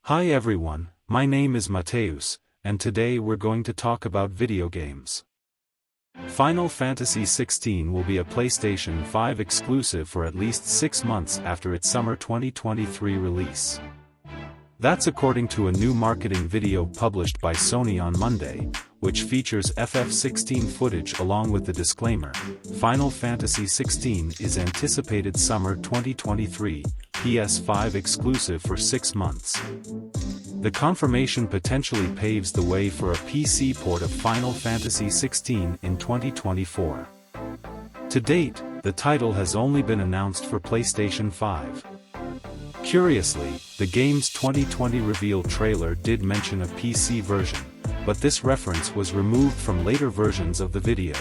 Hi everyone, my name is Mateus, and today we're going to talk about video games. Final Fantasy XVI will be a PlayStation 5 exclusive for at least 6 months after its summer 2023 release. That's according to a new marketing video published by Sony on Monday, which features FF16 footage along with the disclaimer, Final Fantasy XVI is anticipated summer 2023, PS5 exclusive for 6 months. The confirmation potentially paves the way for a PC port of Final Fantasy XVI in 2024. To date, the title has only been announced for PlayStation 5. Curiously, the game's 2020 reveal trailer did mention a PC version, but this reference was removed from later versions of the video.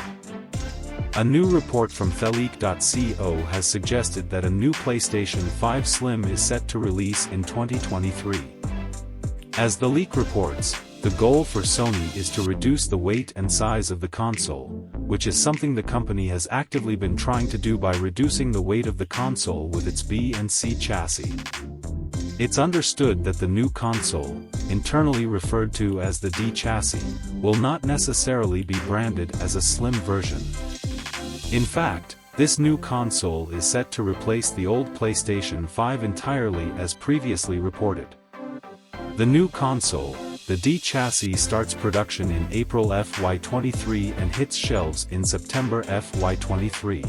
A new report from Theleak.co has suggested that a new PlayStation 5 Slim is set to release in 2023. As the leak reports, the goal for Sony is to reduce the weight and size of the console, which is something the company has actively been trying to do by reducing the weight of the console with its B and C chassis. It's understood that the new console, internally referred to as the D chassis, will not necessarily be branded as a slim version. In fact, this new console is set to replace the old PlayStation 5 entirely as previously reported. The new console, the D chassis, starts production in April FY23 and hits shelves in September FY23.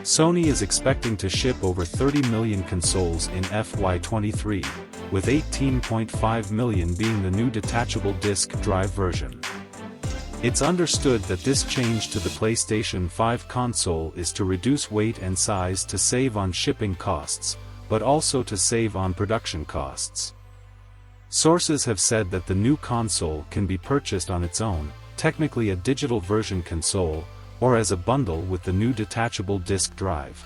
Sony is expecting to ship over 30 million consoles in FY23, with 18.5 million being the new detachable disc drive version. It's understood that this change to the PlayStation 5 console is to reduce weight and size to save on shipping costs, but also to save on production costs. Sources have said that the new console can be purchased on its own, technically a digital version console, or as a bundle with the new detachable disc drive.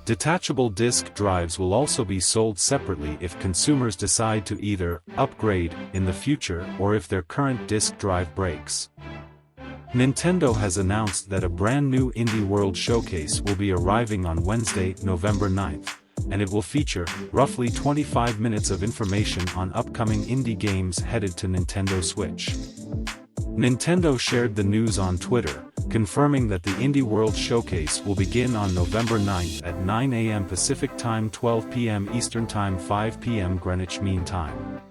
Detachable disc drives will also be sold separately if consumers decide to either upgrade in the future or if their current disc drive breaks. Nintendo has announced that a brand new Indie World Showcase will be arriving on Wednesday, November 9th, and it will feature roughly 25 minutes of information on upcoming indie games headed to Nintendo Switch. Nintendo shared the news on Twitter, confirming that the Indie World Showcase will begin on November 9th at 9 a.m. Pacific Time, 12 p.m. Eastern Time, 5 p.m. Greenwich Mean Time.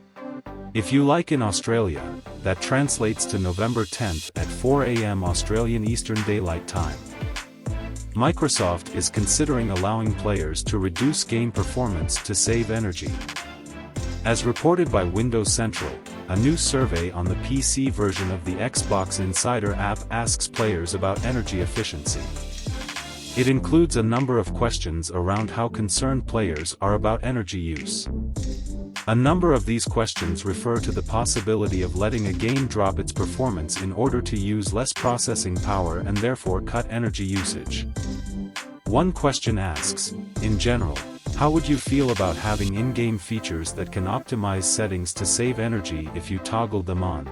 If you like in Australia, that translates to November 10th at 4 a.m. Australian Eastern Daylight Time. Microsoft is considering allowing players to reduce game performance to save energy. As reported by Windows Central, a new survey on the PC version of the Xbox Insider app asks players about energy efficiency. It includes a number of questions around how concerned players are about energy use. A number of these questions refer to the possibility of letting a game drop its performance in order to use less processing power and therefore cut energy usage. One question asks, in general, how would you feel about having in-game features that can optimize settings to save energy if you toggled them on?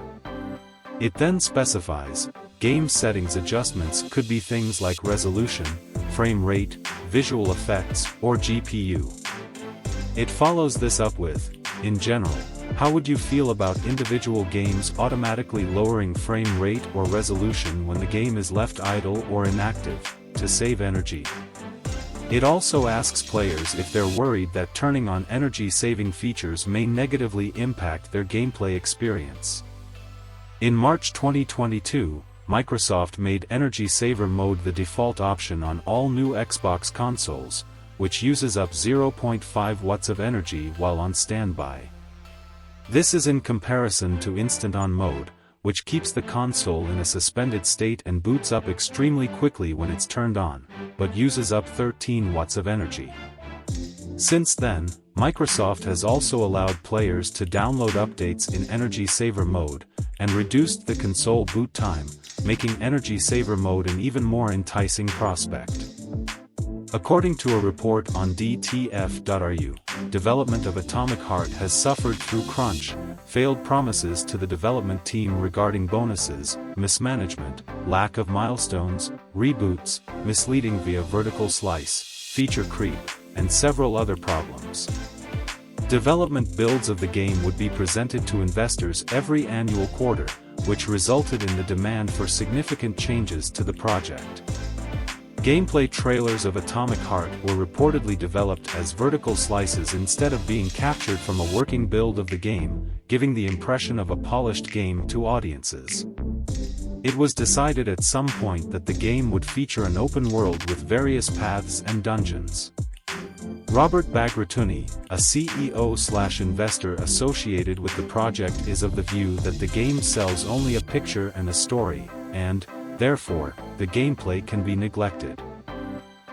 It then specifies, game settings adjustments could be things like resolution, frame rate, visual effects, or GPU. It follows this up with, in general, how would you feel about individual games automatically lowering frame rate or resolution when the game is left idle or inactive, to save energy? It also asks players if they're worried that turning on energy-saving features may negatively impact their gameplay experience. In March 2022, Microsoft made Energy Saver Mode the default option on all new Xbox consoles, which uses up 0.5 watts of energy while on standby. This is in comparison to Instant On mode, which keeps the console in a suspended state and boots up extremely quickly when it's turned on, but uses up 13 watts of energy. Since then, Microsoft has also allowed players to download updates in Energy Saver Mode, and reduced the console boot time, making Energy Saver Mode an even more enticing prospect. According to a report on DTF.ru, development of Atomic Heart has suffered through crunch, failed promises to the development team regarding bonuses, mismanagement, lack of milestones, reboots, misleading via vertical slice, feature creep, and several other problems. Development builds of the game would be presented to investors every annual quarter, which resulted in the demand for significant changes to the project. Gameplay trailers of Atomic Heart were reportedly developed as vertical slices instead of being captured from a working build of the game, giving the impression of a polished game to audiences. It was decided at some point that the game would feature an open world with various paths and dungeons. Robert Bagratuni, a CEO/investor associated with the project, is of the view that the game sells only a picture and a story, and, therefore, the gameplay can be neglected.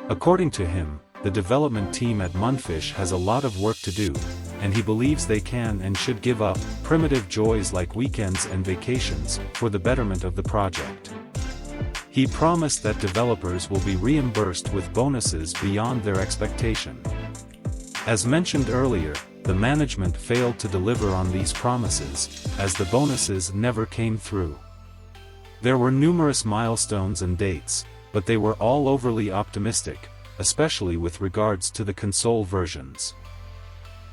According to him, the development team at Mundfish has a lot of work to do, and he believes they can and should give up primitive joys like weekends and vacations for the betterment of the project. He promised that developers will be reimbursed with bonuses beyond their expectation. As mentioned earlier, the management failed to deliver on these promises, as the bonuses never came through. There were numerous milestones and dates, but they were all overly optimistic, especially with regards to the console versions.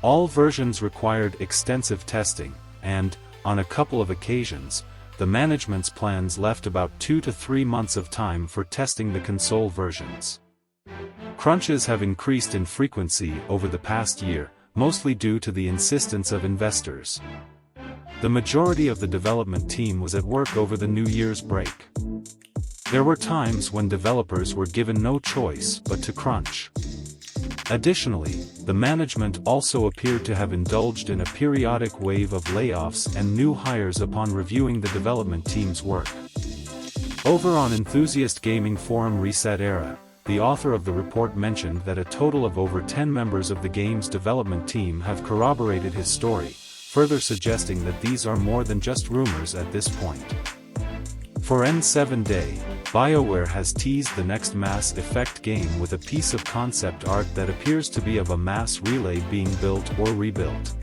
All versions required extensive testing, and, on a couple of occasions, the management's plans left about 2 to 3 months of time for testing the console versions. Crunches have increased in frequency over the past year, mostly due to the insistence of investors. The majority of the development team was at work over the New Year's break. There were times when developers were given no choice but to crunch. Additionally, the management also appeared to have indulged in a periodic wave of layoffs and new hires upon reviewing the development team's work. Over on Enthusiast Gaming Forum Reset Era, the author of the report mentioned that a total of over 10 members of the game's development team have corroborated his story, further suggesting that these are more than just rumors at this point. For N7 Day, BioWare has teased the next Mass Effect game with a piece of concept art that appears to be of a mass relay being built or rebuilt.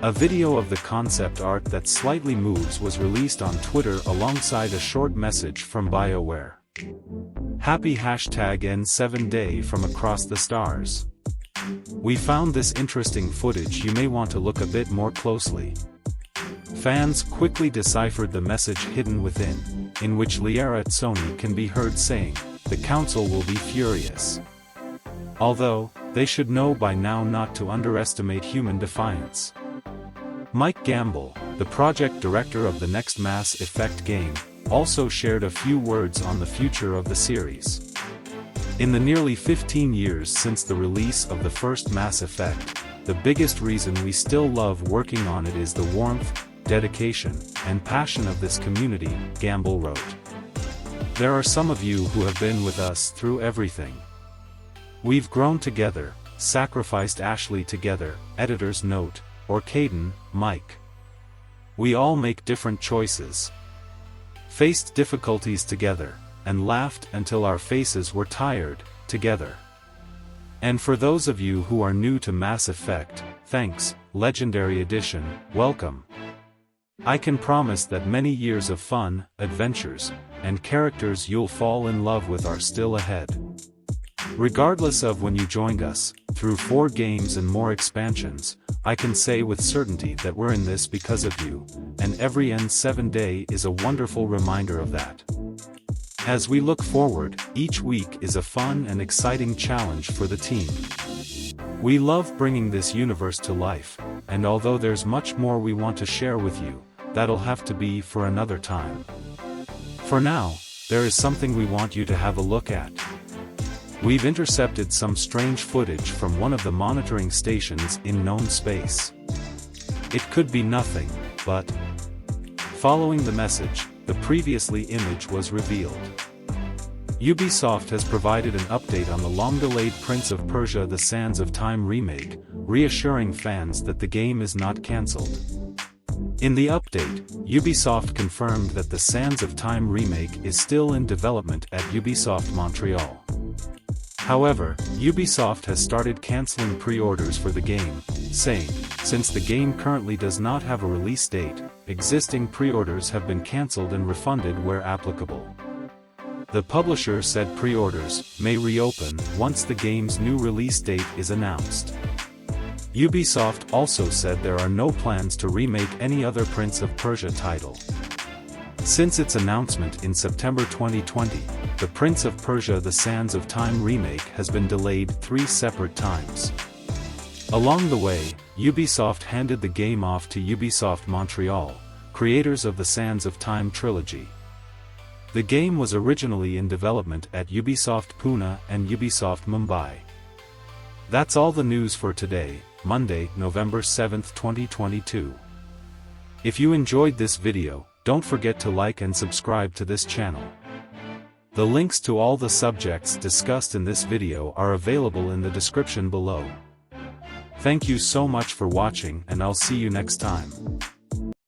A video of the concept art that slightly moves was released on Twitter alongside a short message from BioWare. Happy #N7 Day from across the stars. We found this interesting footage. You may want to look a bit more closely. Fans quickly deciphered the message hidden within, in which Liara at Sony can be heard saying, "The council will be furious." Although, they should know by now not to underestimate human defiance. Mike Gamble, the project director of the next Mass Effect game, also shared a few words on the future of the series. In the nearly 15 years since the release of the first Mass Effect, the biggest reason we still love working on it is the warmth, dedication, and passion of this community, Gamble wrote. There are some of you who have been with us through everything. We've grown together, sacrificed Ashley together, editor's note, or Caden, Mike. We all make different choices. Faced difficulties together, and laughed until our faces were tired, together. And for those of you who are new to Mass Effect, thanks, Legendary Edition, welcome. I can promise that many years of fun, adventures, and characters you'll fall in love with are still ahead. Regardless of when you joined us, through 4 games and more expansions, I can say with certainty that we're in this because of you, and every N7 Day is a wonderful reminder of that. As we look forward, each week is a fun and exciting challenge for the team. We love bringing this universe to life, and although there's much more we want to share with you, that'll have to be for another time. For now, there is something we want you to have a look at. We've intercepted some strange footage from one of the monitoring stations in known space. It could be nothing, but following the message, the previously image was revealed. Ubisoft has provided an update on the long-delayed Prince of Persia: The Sands of Time Remake, reassuring fans that the game is not cancelled. In the update, Ubisoft confirmed that the Sands of Time Remake is still in development at Ubisoft Montreal. However, Ubisoft has started cancelling pre-orders for the game, saying, since the game currently does not have a release date, existing pre-orders have been cancelled and refunded where applicable. The publisher said pre-orders may reopen once the game's new release date is announced. Ubisoft also said there are no plans to remake any other Prince of Persia title. Since its announcement in September 2020, the Prince of Persia: The Sands of Time Remake has been delayed 3 separate times. Along the way, Ubisoft handed the game off to Ubisoft Montreal, creators of the Sands of Time trilogy. The game was originally in development at Ubisoft Pune and Ubisoft Mumbai. That's all the news for today, Monday, November 7, 2022. If you enjoyed this video, don't forget to like and subscribe to this channel. The links to all the subjects discussed in this video are available in the description below. Thank you so much for watching, and I'll see you next time.